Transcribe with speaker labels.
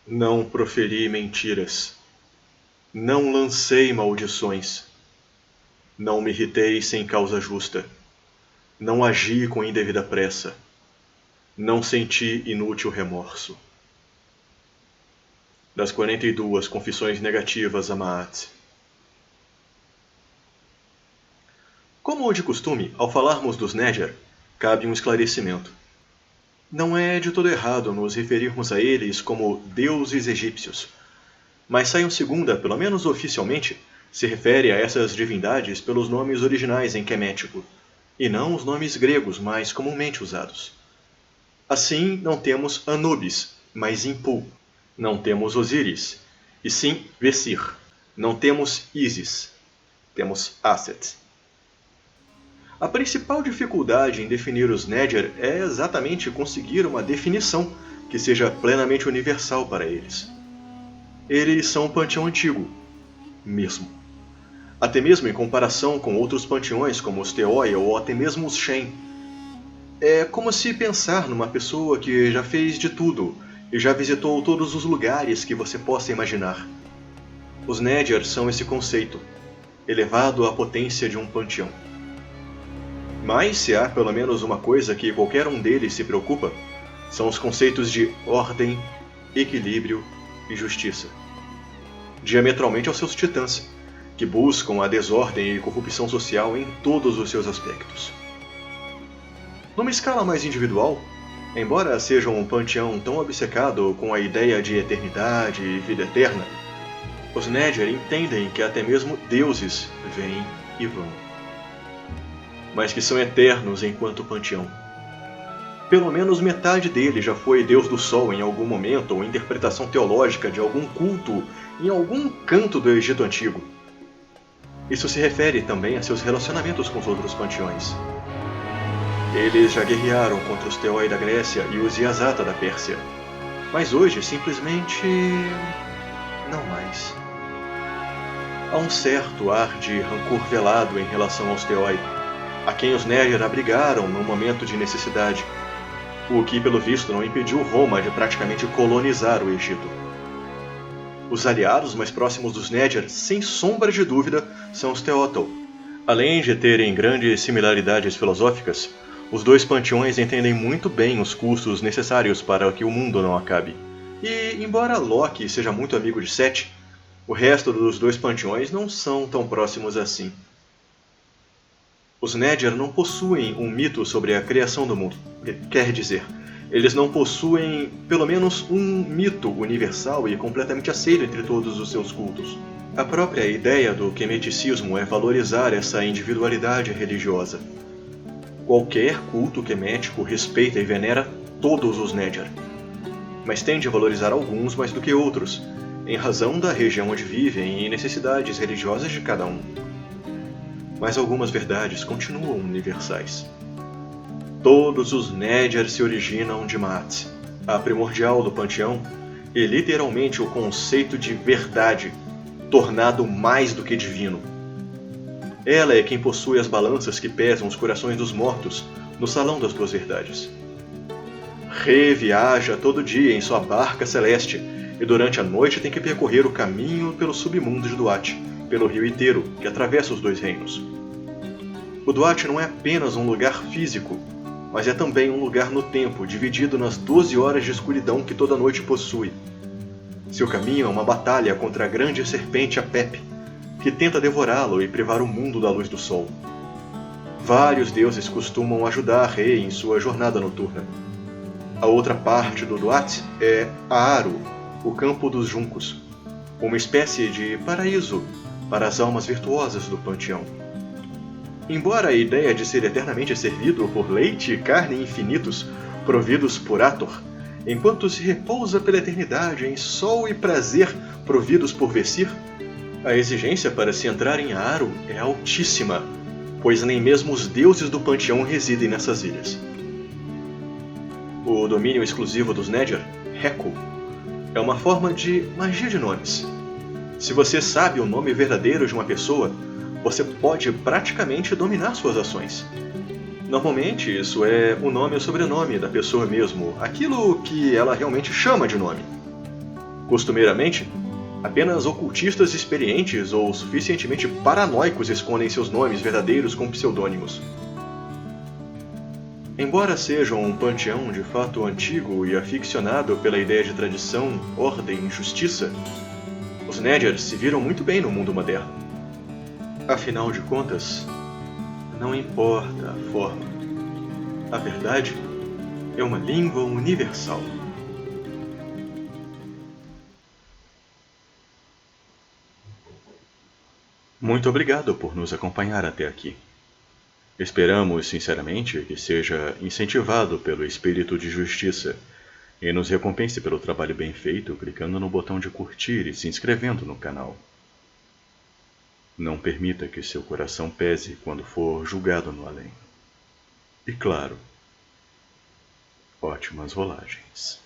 Speaker 1: Não proferi mentiras. Não lancei maldições. Não me irritei sem causa justa. Não agi com indevida pressa. Não senti inútil remorso. Das 42 confissões negativas a Maat. Como de costume, ao falarmos dos Nedjar, cabe um esclarecimento. Não é de todo errado nos referirmos a eles como deuses egípcios, mas Saion II, pelo menos oficialmente, se refere a essas divindades pelos nomes originais em quemético, e não os nomes gregos mais comumente usados. Assim, não temos Anubis, mas Impu. Não temos Osíris, e sim Vesir. Não temos Ísis, temos Aset. A principal dificuldade em definir os Nedjar é exatamente conseguir uma definição que seja plenamente universal para eles. Eles são um panteão antigo, mesmo. Até mesmo em comparação com outros panteões como os Teoi ou até mesmo os Shen. É como se pensar numa pessoa que já fez de tudo e já visitou todos os lugares que você possa imaginar. Os Nedjar são esse conceito, elevado à potência de um panteão. Mas se há pelo menos uma coisa que qualquer um deles se preocupa, são os conceitos de ordem, equilíbrio e justiça. Diametralmente aos seus titãs, que buscam a desordem e corrupção social em todos os seus aspectos. Numa escala mais individual, embora seja um panteão tão obcecado com a ideia de eternidade e vida eterna, os Nedjar entendem que até mesmo deuses vêm e vão, mas que são eternos enquanto panteão. Pelo menos metade dele já foi Deus do Sol em algum momento ou interpretação teológica de algum culto em algum canto do Egito Antigo. Isso se refere também a seus relacionamentos com os outros panteões. Eles já guerrearam contra os Teoi da Grécia e os Iazata da Pérsia, mas hoje simplesmente não mais. Há um certo ar de rancor velado em relação aos Teoi, a quem os Nedjar abrigaram num momento de necessidade, o que pelo visto não impediu Roma de praticamente colonizar o Egito. Os aliados mais próximos dos Nedjar, sem sombra de dúvida, são os Teotl. Além de terem grandes similaridades filosóficas, os dois panteões entendem muito bem os custos necessários para que o mundo não acabe. E, embora Loki seja muito amigo de Set, o resto dos dois panteões não são tão próximos assim. Os Nedjar não possuem um mito sobre a criação do mundo. Quer dizer, eles não possuem pelo menos um mito universal e completamente aceito entre todos os seus cultos. A própria ideia do quemeticismo é valorizar essa individualidade religiosa. Qualquer culto quemético respeita e venera todos os Nedjar, mas tende a valorizar alguns mais do que outros, em razão da região onde vivem e necessidades religiosas de cada um. Mas algumas verdades continuam universais. Todos os Nedjar se originam de Maat, a primordial do panteão, e literalmente o conceito de verdade, tornado mais do que divino. Ela é quem possui as balanças que pesam os corações dos mortos no Salão das Duas Verdades. Re viaja todo dia em sua barca celeste e durante a noite tem que percorrer o caminho pelo submundo de Duat, pelo rio Iteiro, que atravessa os dois reinos. O Duat não é apenas um lugar físico, mas é também um lugar no tempo, dividido nas 12 horas de escuridão que toda noite possui. Seu caminho é uma batalha contra a grande serpente Apep, que tenta devorá-lo e privar o mundo da luz do sol. Vários deuses costumam ajudar a Re em sua jornada noturna. A outra parte do Duat é Aaru, o campo dos juncos, uma espécie de paraíso para as almas virtuosas do panteão. Embora a ideia de ser eternamente servido por leite e carne infinitos, providos por Hathor, enquanto se repousa pela eternidade em sol e prazer providos por Vesir, a exigência para se entrar em Aaru é altíssima, pois nem mesmo os deuses do panteão residem nessas ilhas. O domínio exclusivo dos Nedjar, Heku, é uma forma de magia de nomes. Se você sabe o nome verdadeiro de uma pessoa, você pode praticamente dominar suas ações. Normalmente isso é o nome ou sobrenome da pessoa mesmo, aquilo que ela realmente chama de nome. Costumeiramente, apenas ocultistas experientes ou suficientemente paranoicos escondem seus nomes verdadeiros com pseudônimos. Embora sejam um panteão de fato antigo e aficionado pela ideia de tradição, ordem e justiça, os Nedgers se viram muito bem no mundo moderno. Afinal de contas, não importa a forma. A verdade é uma língua universal. Muito obrigado por nos acompanhar até aqui. Esperamos sinceramente que seja incentivado pelo espírito de justiça e nos recompense pelo trabalho bem feito clicando no botão de curtir e se inscrevendo no canal. Não permita que seu coração pese quando for julgado no além. E claro, ótimas rolagens.